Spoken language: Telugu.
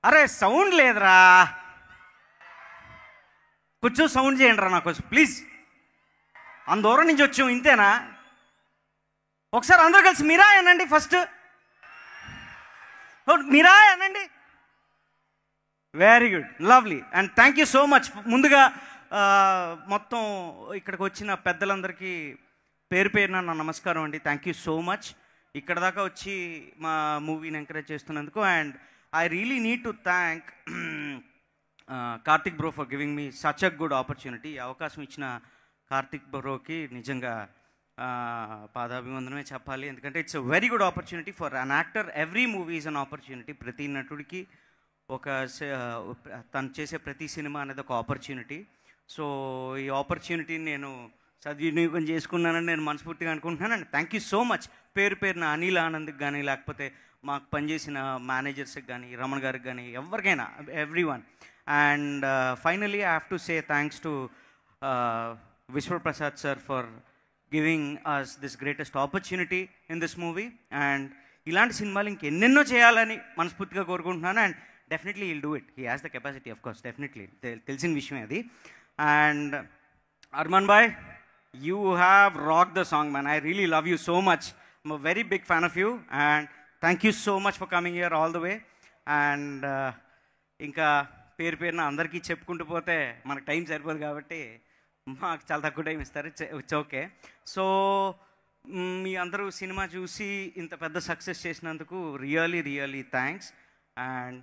అరే సౌండ్ లేదురా, కొంచెం సౌండ్ చేయండి రా నాకు ప్లీజ్. అంత దూరం నుంచి వచ్చాం ఇంతేనా? ఒకసారి అందరూ కలిసి మీరా అనండి ఫస్ట్. మీరా అనండి. Very good, lovely and thank you so much. ముందుగా మొత్తం ఇక్కడికి వచ్చిన పెద్దలందరికీ పేరు పేరున నా నమస్కారం అండి. థ్యాంక్ యూ సో మచ్ ఇక్కడ దాకా వచ్చి మా మూవీని ఎంకరేజ్ చేస్తున్నందుకు. And I really need to thank Karthik bro for giving me such a good opportunity. ఈ అవకాశం ఇచ్చిన కార్తిక్ బ్రోకి నిజంగా పాదాభివందనమే చెప్పాలి. ఎందుకంటే it's a very good opportunity for an actor. Every movie is an opportunity. ప్రతి నటుడికి ఒక తను చేసే ప్రతి సినిమా అనేది ఒక ఆపర్చునిటీ. సో ఈ ఆపర్చునిటీని నేను సద్వినియోగం చేసుకున్నానని నేను మనస్ఫూర్తిగా అనుకుంటున్నాను. And thank you so much పేరు పేరున అనిల్ ఆనంద్కి కానీ, లేకపోతే మాకు పనిచేసిన మేనేజర్స్కి కానీ, రమణ గారికి కానీ, ఎవరికైనా, everyone. And finally I have to say thanks to Vishwaprasad sir for giving us this greatest opportunity in this movie. And ఇలాంటి సినిమాలు ఇంకెన్నెన్నో చేయాలని మనస్ఫూర్తిగా కోరుకుంటున్నాను. And definitely will do it. He has the capacity, of course, definitely తెలిసిన విషయమే అది. And Armaan boy, you have rocked the song, man. I really love you so much. I'm a very big fan of you and thank you so much for coming here all the way. And ఇంకా పేరు పేరున అందరికీ చెప్పుకుంటూ పోతే మనకు టైం సరిపోదు కాబట్టి మాకు చాలా తక్కువ టైం ఇస్తారు. It's okay. సో మీ అందరూ సినిమా చూసి ఇంత పెద్ద సక్సెస్ చేసినందుకు రియలీ రియలీ థ్యాంక్స్. అండ్